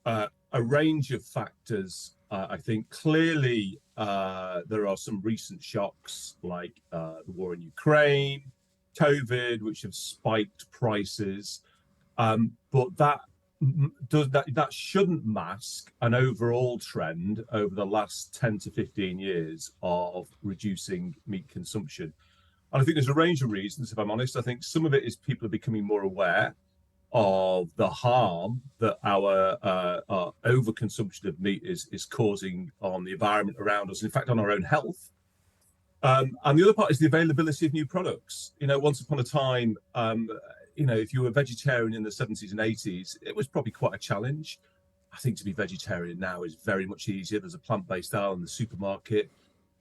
A range of factors. I think clearly there are some recent shocks like the war in Ukraine, COVID, which have spiked prices. But that shouldn't mask an overall trend over the last 10 to 15 years of reducing meat consumption. And I think there's a range of reasons, if I'm honest. I think some of it is people are becoming more aware of the harm that our overconsumption of meat is causing on the environment around us, in fact, on our own health. And the other part is the availability of new products. Once upon a time, if you were vegetarian in the 70s and 80s, it was probably quite a challenge. I think to be vegetarian now is very much easier. There's a plant-based aisle in the supermarket.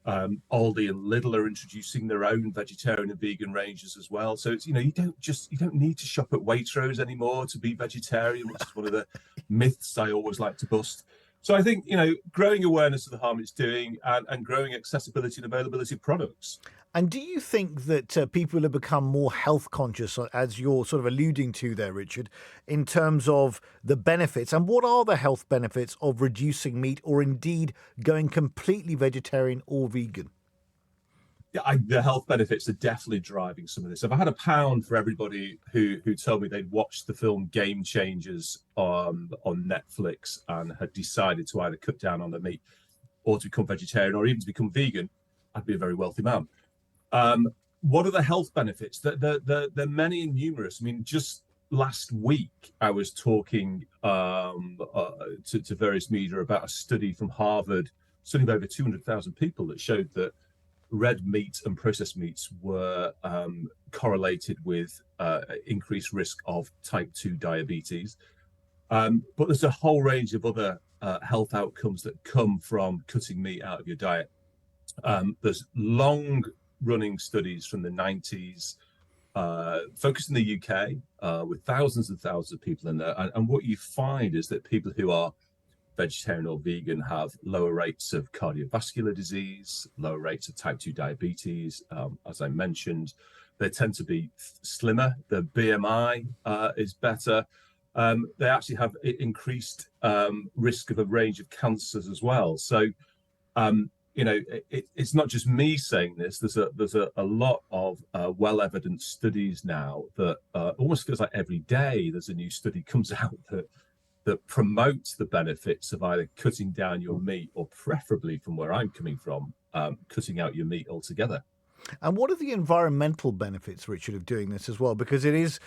Aldi and Lidl are introducing their own vegetarian and vegan ranges as well. So it's, you don't need to shop at Waitrose anymore to be vegetarian, which is one of the myths I always like to bust. So I think, growing awareness of the harm it's doing and growing accessibility and availability of products. And do you think that people have become more health conscious, as you're sort of alluding to there, Richard, in terms of the benefits? And what are the health benefits of reducing meat or indeed going completely vegetarian or vegan? Yeah, the health benefits are definitely driving some of this. If I had £1 for everybody who told me they'd watched the film Game Changers on Netflix and had decided to either cut down on their meat or to become vegetarian or even to become vegan, I'd be a very wealthy man. What are the health benefits? They're many and numerous. I mean, just last week, I was talking to various media about a study from Harvard, studying over 200,000 people that showed that red meat and processed meats were correlated with increased risk of type 2 diabetes. But there's a whole range of other health outcomes that come from cutting meat out of your diet. There's long-running studies from the 90s, focused in the UK, with thousands and thousands of people in there. And what you find is that people who are vegetarian or vegan have lower rates of cardiovascular disease, lower rates of type 2 diabetes. As I mentioned, they tend to be slimmer. Their BMI is better. They actually have increased risk of a range of cancers as well. So, it's not just me saying this. There's a lot of well-evidenced studies now that almost feels like every day there's a new study comes out that promotes the benefits of either cutting down your meat or, preferably from where I'm coming from, cutting out your meat altogether. And what are the environmental benefits, Richard, of doing this as well? Because it's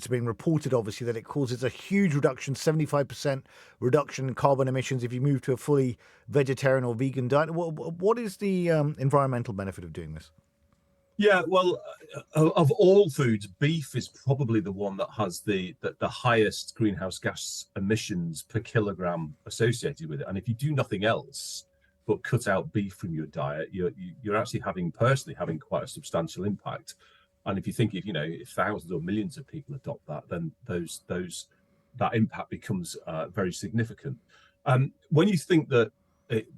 been reported, obviously, that it causes a huge reduction, 75% reduction in carbon emissions if you move to a fully vegetarian or vegan diet. What is the environmental benefit of doing this? Yeah, well, of all foods, beef is probably the one that has the highest greenhouse gas emissions per kilogram associated with it. And if you do nothing else but cut out beef from your diet, you're actually personally having quite a substantial impact. And if you think if thousands or millions of people adopt that, then that impact becomes very significant. When you think that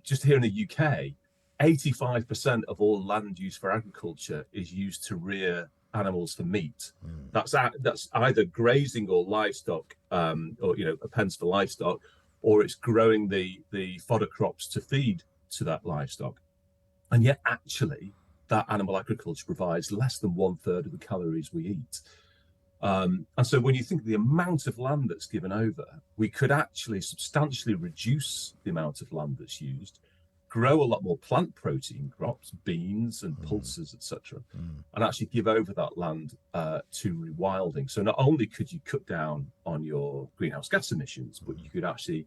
just here in the UK, 85% of all land used for agriculture is used to rear animals for meat. That's either grazing or livestock, or a pens for livestock, or it's growing the fodder crops to feed to that livestock. And yet actually that animal agriculture provides less than 1/3 of the calories we eat. And so when you think of the amount of land that's given over, we could actually substantially reduce the amount of land that's used, grow a lot more plant protein crops, beans and pulses, etc., and actually give over that land to rewilding. So not only could you cut down on your greenhouse gas emissions, but you could actually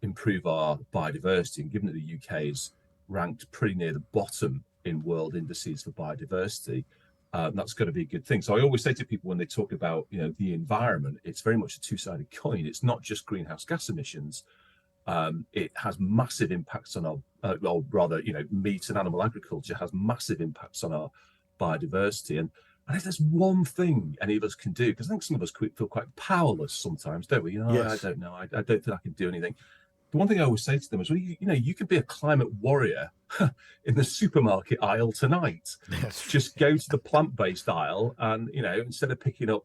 improve our biodiversity. And given that the UK is ranked pretty near the bottom in world indices for biodiversity, that's going to be a good thing. So I always say to people when they talk about the environment, it's very much a two-sided coin. It's not just greenhouse gas emissions. It has massive impacts on our, or rather, meat and animal agriculture has massive impacts on our biodiversity. And if there's one thing any of us can do, because I think some of us feel quite powerless sometimes, don't we? Yes. I don't know. I don't think I can do anything. The one thing I always say to them is, well, you could be a climate warrior in the supermarket aisle tonight. Yes. Just go to the plant-based aisle and, instead of picking up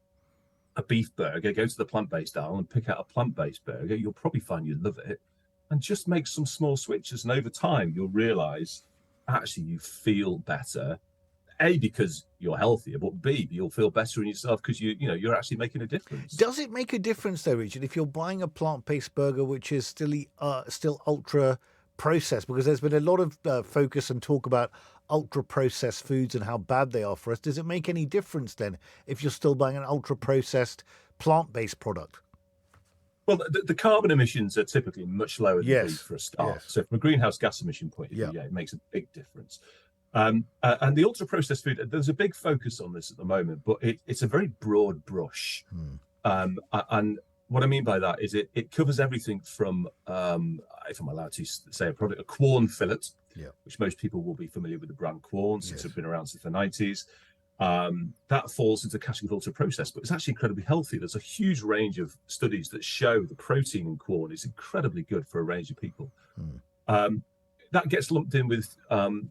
a beef burger, go to the plant-based aisle and pick out a plant-based burger. You'll probably find you love it, and just make some small switches. And over time, you'll realize actually you feel better. A, because you're healthier, but B, you'll feel better in yourself because you're actually making a difference. Does it make a difference though, Richard, if you're buying a plant-based burger which is still ultra processed? Because there's been a lot of focus and talk about ultra processed foods and how bad they are for us. Does it make any difference then if you're still buying an ultra processed plant-based product? Well, the carbon emissions are typically much lower than beef for a start. Yes. So from a greenhouse gas emission point of view, it makes a big difference. And the ultra processed food, there's a big focus on this at the moment, but it's a very broad brush. And what I mean by that is it covers everything from, if I'm allowed to say a product, a Quorn fillet, which most people will be familiar with the brand Quorn, since it's been around since the 90s. That falls into the category of ultra processed, but it's actually incredibly healthy. There's a huge range of studies that show the protein in Quorn is incredibly good for a range of people. That gets lumped in with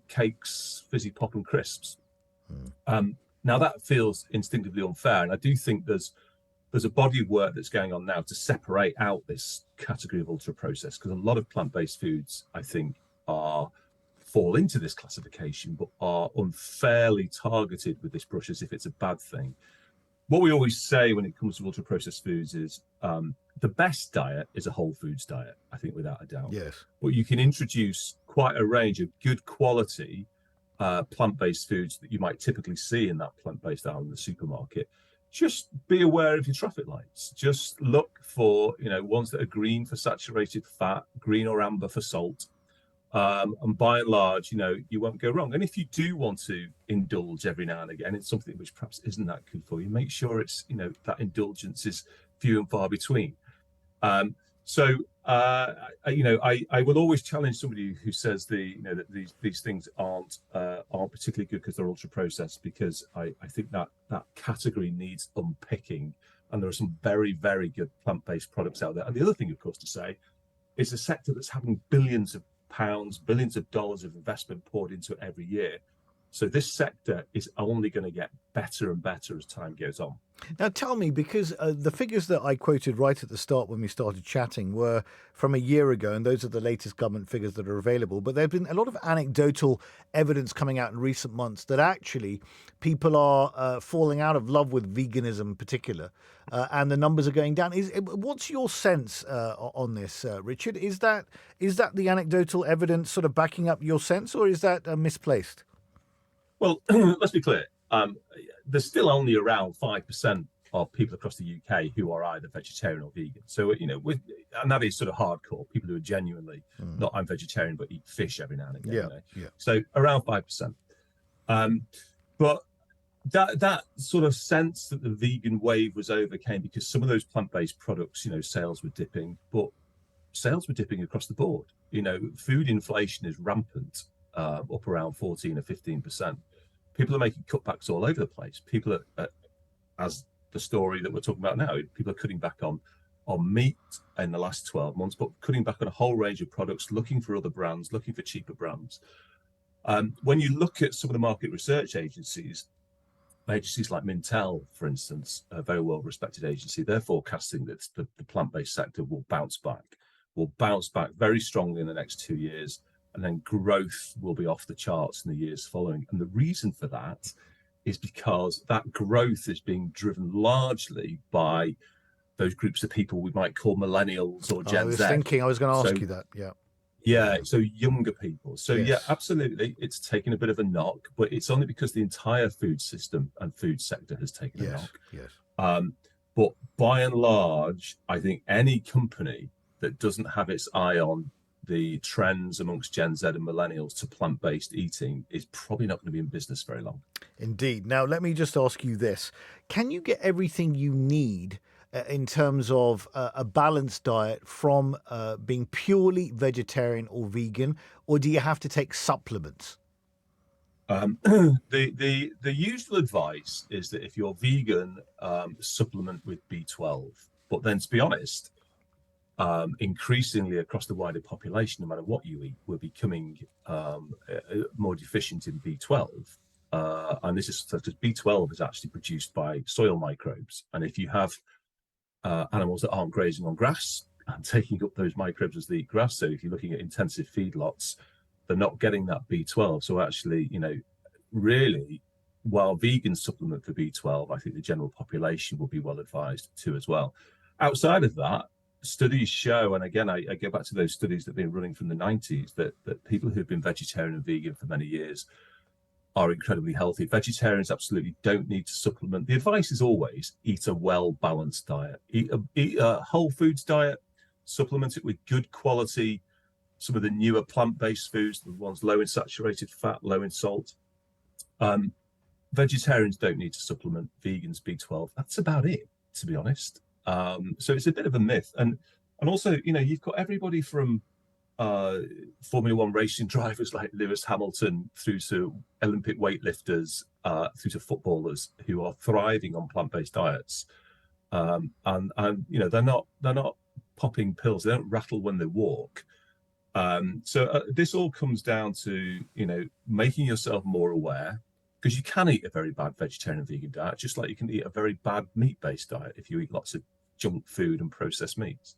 cakes, fizzy pop, and crisps. Now that feels instinctively unfair, and I do think there's a body of work that's going on now to separate out this category of ultra processed, because a lot of plant-based foods, I think, fall into this classification, but are unfairly targeted with this brush as if it's a bad thing. What we always say when it comes to ultra processed foods is the best diet is a whole foods diet, I think, without a doubt. Yes. But you can introduce quite a range of good quality plant-based foods that you might typically see in that plant-based aisle in the supermarket. Just be aware of your traffic lights. Just look for, ones that are green for saturated fat, green or amber for salt. And by and large, you won't go wrong. And if you do want to indulge every now and again in something which perhaps isn't that good for you, make sure it's, that indulgence is few and far between. I will always challenge somebody who says that these things aren't particularly good because they're ultra processed, because I think that category needs unpicking, and there are some very, very good plant-based products out there. And the other thing, of course, to say is a sector that's having billions of pounds, billions of dollars of investment poured into it every year. So this sector is only going to get better and better as time goes on. Now tell me, because the figures that I quoted right at the start when we started chatting were from a year ago, and those are the latest government figures that are available. But there have been a lot of anecdotal evidence coming out in recent months that actually people are falling out of love with veganism in particular, and the numbers are going down. What's your sense on this, Richard? Is that the anecdotal evidence sort of backing up your sense, or is that misplaced? Well, let's be clear. There's still only around 5% of people across the UK who are either vegetarian or vegan. So, and that is sort of hardcore. People who are genuinely not, I'm vegetarian, but eat fish every now and again. So around 5%. But that sort of sense that the vegan wave was over came because some of those plant-based products, sales were dipping, but sales were dipping across the board. Food inflation is rampant, up around 14 or 15%. People are making cutbacks all over the place. People are, as the story that we're talking about now, people are cutting back on meat in the last 12 months, but cutting back on a whole range of products, looking for other brands, looking for cheaper brands. When you look at some of the market research agencies like Mintel, for instance, a very well-respected agency, they're forecasting that the plant-based sector will bounce back very strongly in the next 2 years. And then growth will be off the charts in the years following. And the reason for that is because that growth is being driven largely by those groups of people we might call millennials or Gen Z. I was going to ask you that. Yeah, so younger people. So yes. Yeah, absolutely, it's taken a bit of a knock, but it's only because the entire food system and food sector has taken a knock. Yes. But by and large, I think any company that doesn't have its eye on the trends amongst Gen Z and millennials to plant-based eating is probably not going to be in business very long. Indeed. Now, let me just ask you this. Can you get everything you need in terms of a balanced diet from being purely vegetarian or vegan, or do you have to take supplements? The usual advice is that if you're vegan, supplement with B12. But then, to be honest, increasingly across the wider population, no matter what you eat, we're becoming more deficient in B12. And this is because B12 is actually produced by soil microbes. And if you have animals that aren't grazing on grass and taking up those microbes as they eat grass, so if you're looking at intensive feedlots, they're not getting that B12. So actually, really, while vegans supplement for B12, I think the general population will be well advised to as well. Outside of that, studies show, and again, I go back to those studies that have been running from the 90s, that people who've been vegetarian and vegan for many years are incredibly healthy. Vegetarians absolutely don't need to supplement. The advice is always eat a well-balanced diet. Eat a whole foods diet, supplement it with good quality, some of the newer plant-based foods, the ones low in saturated fat, low in salt. Vegetarians don't need to supplement. Vegans, B12. That's about it, to be honest. So it's a bit of a myth. And also, you've got everybody from Formula One racing drivers like Lewis Hamilton through to Olympic weightlifters, through to footballers who are thriving on plant-based diets. And they're not popping pills. They don't rattle when they walk. So this all comes down to, making yourself more aware, because you can eat a very bad vegetarian and vegan diet, just like you can eat a very bad meat-based diet if you eat lots of junk food and processed meats.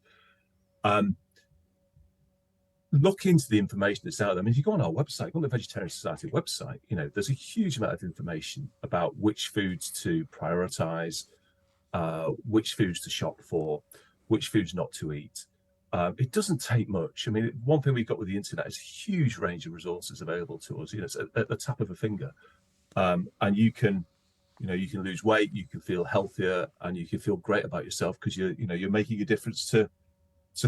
Look into the information that's out there. I mean, if you go on our website, go on the Vegetarian Society website, there's a huge amount of information about which foods to prioritize, which foods to shop for, which foods not to eat. It doesn't take much. I mean, one thing we've got with the internet is a huge range of resources available to us. It's at the tap of a finger. And you can lose weight, you can feel healthier, and you can feel great about yourself because you're making a difference to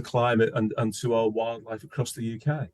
climate and to our wildlife across the UK.